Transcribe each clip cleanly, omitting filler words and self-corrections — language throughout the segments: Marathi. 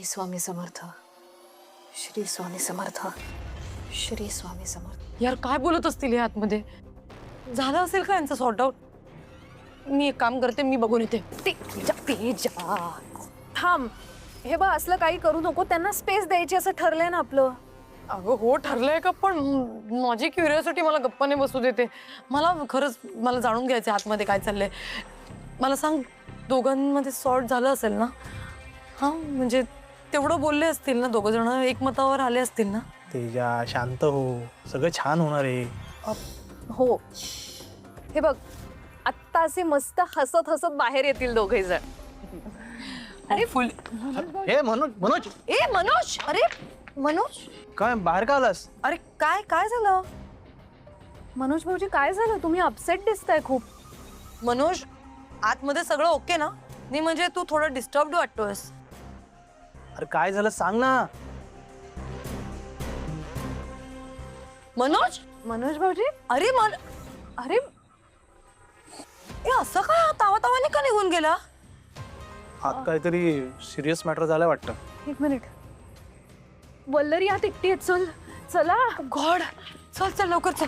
श्री स्वामी समर्थ, श्री स्वामी समर्थ, श्री स्वामी समर्थ। यार काय बोलत असतील या आतमध्ये? झालं असेल का यांचं सॉर्ट आउट? मी एक काम करते, मी बघून येते। तेजा थांब, हे बघ असलं काही करू नको, त्यांना स्पेस द्यायची असं ठरलंय ना आपलं। अगं हो ठरलंय का, पण माझी क्युरिओसिटी मला गप्पाने बसू देते। मला खरंच मला जाणून घ्यायचं आतमध्ये काय चाललंय। मला सांग, दोघांमध्ये सॉर्ट झालं असेल ना? हा म्हणजे तेवढं बोलले असतील ना दोघं जण, एकमतावर आले असतील ना? तेजा शांत हो, सगळं छान होणार आहे। हो हे बघ, आत्ता असे मस्त हसत हसत बाहेर येतील दोघे जण। अरे फुल हे मनोज ए मनोज, अरे मनोज, काय बाहेर का आलास? अरे काय काय झालं? मनोज भाऊजी काय झालं? तुम्ही अपसेट दिसताय खूप। मनोज, आतमध्ये सगळं ओके ना? नाही म्हणजे तू थोडं डिस्टर्ब्ड वाटतोयस। अरे काय झालं सांग ना। मनोज, मनोज भाऊजी, अरे अरे ए असं काय तावातावाने का निघून गेला? आत काहीतरी सिरियस मॅटर झालं वाटतं। एक मिनिट, वल्लरी आत एकटी आहे, चल चला। गॉड, चल चल लवकर चल।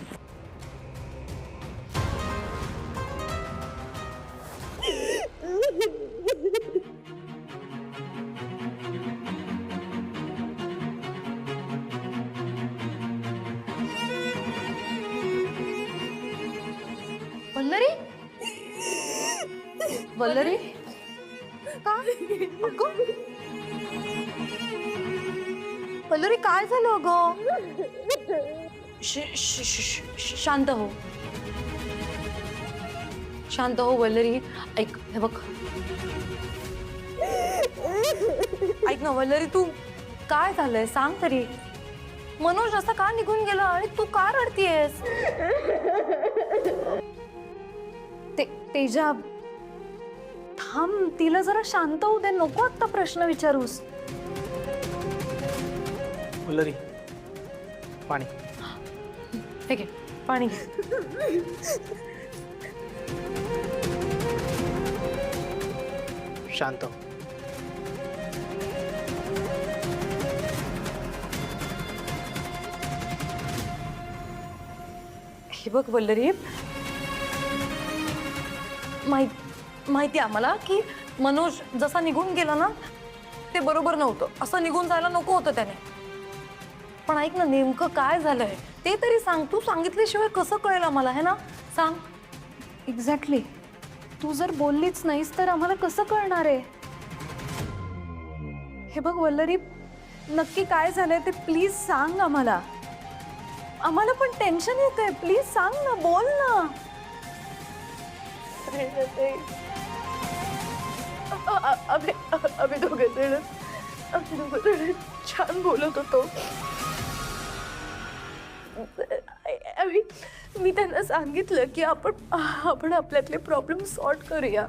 वल्लरी, वल्लरी का? अगं वल्लरी काय झालं अगं? शांत हो, शांत हो वल्लरी। ऐक, हे बघ, ऐक ना वल्लरी, तू काय झालंय सांग तरी। मनोज असा का निघून गेला आणि तू का रडतीयस? तेजा थांब, तिला जरा शांत होऊ दे, नको आता प्रश्न विचारूस। वल्लरी, पाणी। ठीक आहे, पाणी घे। शांत हो। हे बघ वल्लरी, माहिती आम्हाला की मनोज जसा निघून गेला ना ते बरोबर नव्हतं, असं निघून जायला नको होतं त्याने। पण ऐक ना, नेमकं काय झालंय ते तरी सांग। तू सांगितल्याशिवाय कसं कळेल आम्हाला, है ना? सांग। एक्झॅक्टली, तू जर बोललीच नाहीस तर आम्हाला कसं कळणार आहे? हे बघ वल्लरी, नक्की काय झालंय ते प्लीज सांग आम्हाला। आम्हाला पण टेन्शन येतंय, प्लीज सांग ना, बोल ना। आम्ही दोघे जण छान बोलत होतो। मी त्यांना सांगितलं की आपण आपल्यातले प्रॉब्लेम सॉर्ट करूया।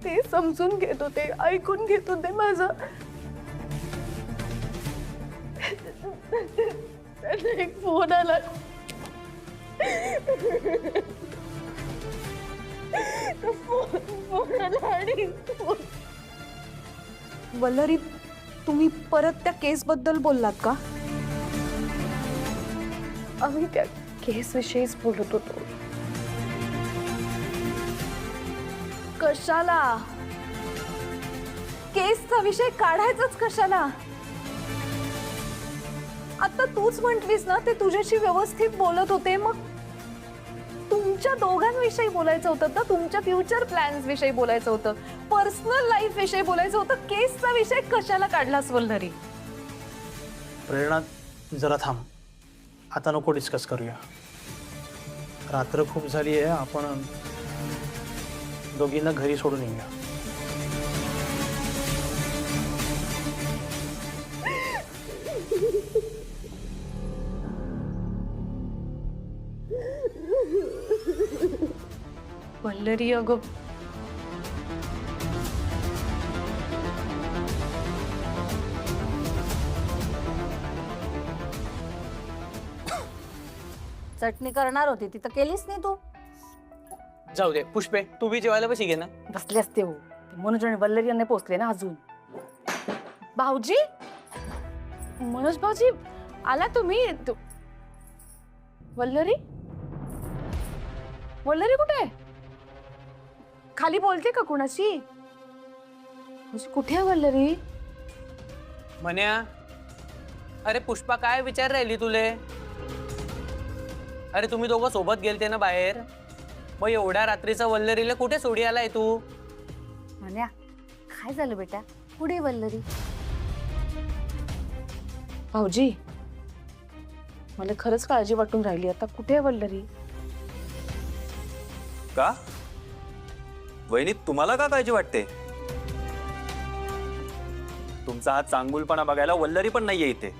ते समजून घेत होते, ऐकून घेत होते माझं। त्यांना एक फोन आला, वल्लरी, तुम्ही परत त्या केस बद्दल बोललात का? आम्ही त्या केस विषयीच बोलत होतो। कशाला? केसचा विषय काढायचाच कशाला? आता तूच म्हटलीस ना, ते तुझ्याशी व्यवस्थित बोलत होते, मग तुमच्या दोघांविषयी बोलायचं होतं ना, तुमच्या फ्युचर प्लॅन्स विषयी बोलायचं होतं, पर्सनल लाईफ विषयी बोलायचं होतं। केसचा विषय कशाला काढलास वल्लरी? प्रेरणा जरा थांब, आता नको डिस्कस करूया। रात्र खूप झाली आहे, आपण दोघींना घरी सोडून येऊया। वल्लरी अगं, चटणी करणार होती ती तर केलीच नाही तू। जाऊ दे पुष्पे, तू बी जेवायला बसी घे ना। बसले असते हो, मनोज आणि वल्लरी यांना पोचले ना अजून। भाऊजी, मनोज भाऊजी, आला तुम्ही? वल्लरी, वल्लरी कुठे आहे? खाली बोलते का कुणाशी? म्हणजे कुठे आहे वल्लरी? म्हण्या, अरे पुष्पा काय विचार राहिली तुले? अरे तुम्ही दोघं सोबत गेलते ना बाहेर, मग एवढ्या रात्रीचा वल्लरीला कुठे सोडी आलाय तू? म्हण्या, काय झालं बेटा? पुढे वल्लरी. भाऊजी, मला खरंच काळजी वाटून राहिली. आता कुठे आहे वल्लरी? का वहिनी, तुम्हाला का काळजी वाटते? तुमचा हा चांगुलपणा बघायला वल्लरी पण नाहीये इथे.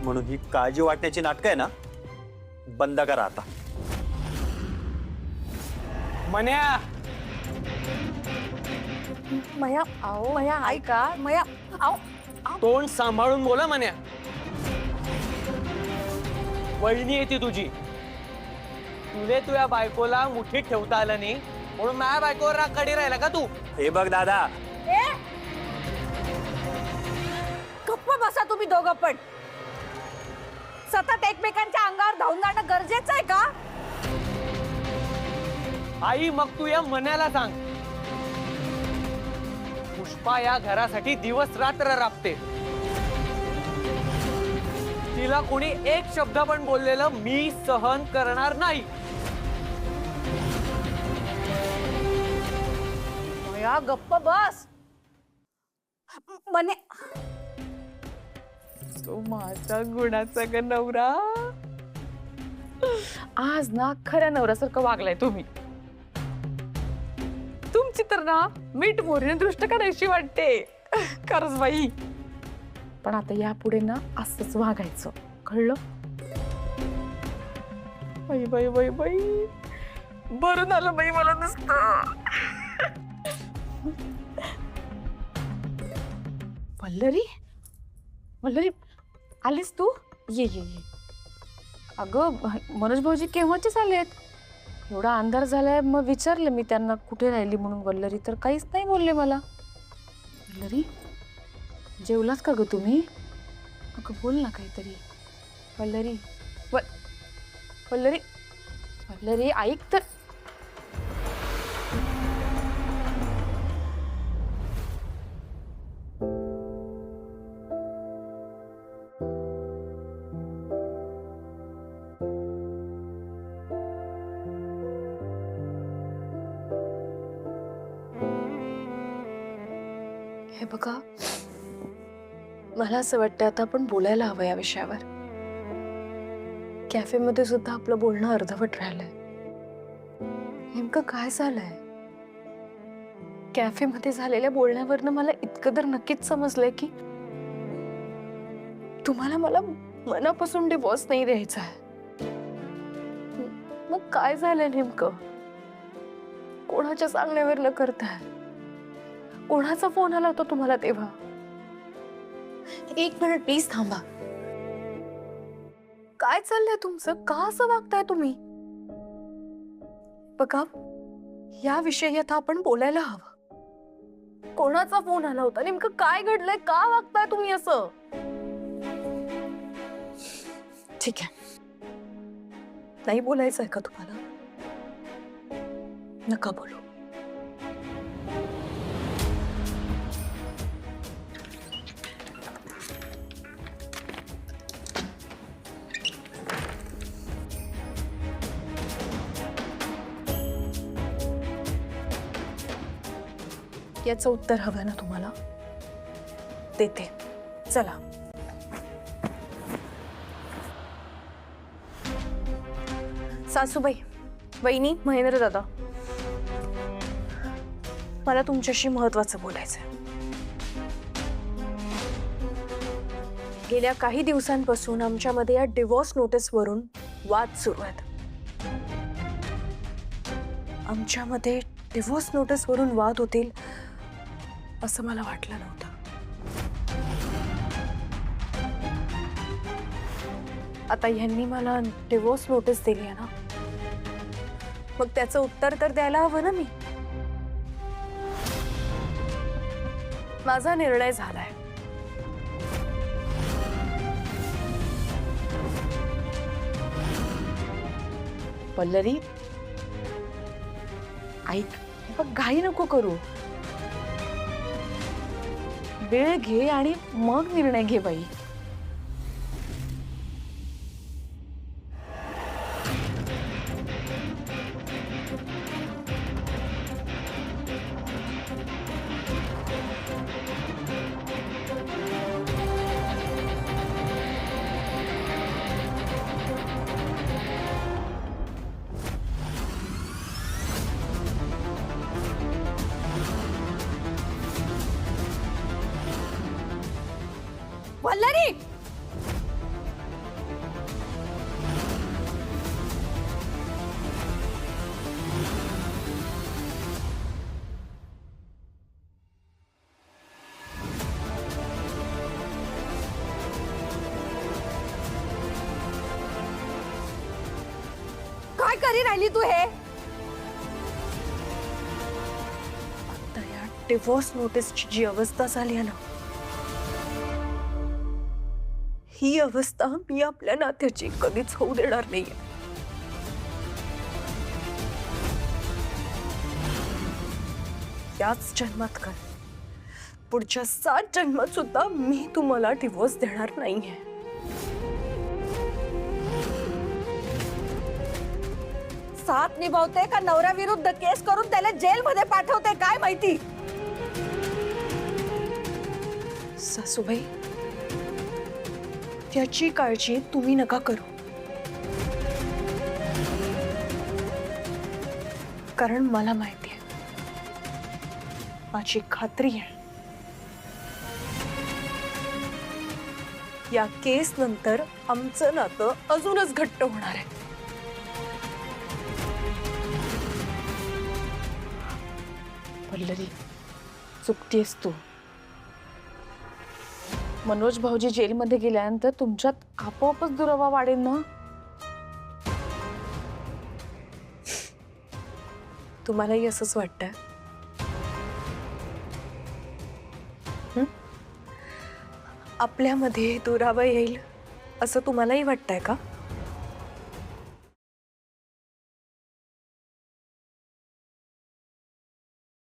म्हणून ही काळजी वाटण्याची नाटकं आहे ना, बंद करा आता. म्हण्या, मया, आओ मया, ऐका. मया, आओ. तोंड सांभाळून बोला म्हण्या. वहिनी येते तुझी. तुले तुझ्या बायकोला मुठीत ठेवता आलं नाही म्हणून माझ्या बायकोवर राग काढी राहिला का तू? हे बघ दादा, गप्प बसा तुम्ही दोघं पण. सतत एकमेकांच्या अंगावर धावून जाणं गरजेचं आहे का? आई, मग तू या मन्याला सांग. पुष्पा या घरासाठी दिवस रात्र राबते. तिला कोणी एक शब्द पण बोललेलं मी सहन करणार नाही. मया, गप्प बस. म्हणे, तो माझा गुणाचा ग नवरा. आज ना खऱ्या नवऱ्यासारखं वागलाय तुम्ही. तुमची तर ना मीठ मोरीने दृष्ट करायची वाटते. खरंच बाई. पण आता यापुढे ना असंच वागायचं, कळलं? बाई बाई बाई बाई, बरं आलं बाई मला नुसतं. वल्लरी, वल्लरी, आलीस तू? ये ये ये. अगं मनोज भाऊजी केव्हाचेच आलेत. एवढा अंधार झालाय. मग विचारलं मी त्यांना कुठे राहिली म्हणून वल्लरी, तर काहीच नाही बोलले मला. वल्लरी, जेवलात का ग तुम्ही? अगं बोल ना काहीतरी. वल्लरी, वल्लरी, वल्लरी, ऐक तर. हे बघा, मला असं वाटतं आता आपण बोलायला हवं या विषयावर. कॅफेमध्ये सुद्धा आपलं बोलणं अर्धवट राहिलंय. नेमकं काय झालंय? कॅफेमध्ये झालेल्या बोलण्यावरनं मला इतकं तर नक्कीच समजलंय की तुम्हाला मला मनापासून डिवोर्स नाही द्यायचा आहे. मग काय झालंय नेमकं? कोणाच्या सांगण्यावर न करताय? कोणाचा फोन आला होता तुम्हाला तेव्हा? एक मिनिट प्लीज थांबा. काय चाललंय तुमचं? का असं वागताय तुम्ही? बघा, या विषयी आता आपण बोलायला हवं. कोणाचा फोन आला होता? नेमकं काय घडलंय? का वागताय तुम्ही असं? ठीक आहे, नाही बोलायचंय का तुम्हाला? नका बोलू. याचं उत्तर हवं ना तुम्हाला? देते, चला. सासूबाई, वहिनी, महेंद्र दादा, मला तुमच्याशी महत्वाचं बोलायचंय. गेल्या काही दिवसांपासून आमच्यामध्ये या डिवोर्स नोटीसवरून वाद सुरू आहेत. आमच्यामध्ये डिवोर्स नोटीसवरून वाद होतील असं मला वाटलं नव्हतं. आता ह्यांनी मला डिवोर्स नोटीस दिली आहे ना, मग त्याचं उत्तर तर द्यायला हवं ना मी. माझा निर्णय झालाय. पल्लवी, ऐक, बघ, घाई नको करू. वेळ घे आणि मग निर्णय घे बाई. वल्लरी, काय करी राहिली तू हे? आता या डिवोर्स नोटीसची जी अवस्था झाली आहे ना, ही अवस्था मी आपल्या नात्याची कधीच होऊ देणार नाहीये. याच जन्मात कर, पुढच्या 7 जन्मात सुद्धा मी तुम्हाला डिवोर्स देणार नाहीये. साथ निभावते का नवऱ्याविरुद्ध केस करून त्याला जेलमध्ये पाठवते काय माहिती? सासूबाई, याची काळजी तुम्ही नका करू, कारण मला माहिती आहे, माझी खात्री आहे, या केस नंतर आमचं नातं अजूनच घट्ट होणार आहे. पल्लवी, चुकतेस तू. मनोज भाऊजी जेलमध्ये गेल्यानंतर तुमच्यात आपोआपच दुरावा वाढेल ना. तुम्हालाही असंच वाटतंय? आपल्यामध्ये दुरावा येईल असं तुम्हालाही वाटतंय का?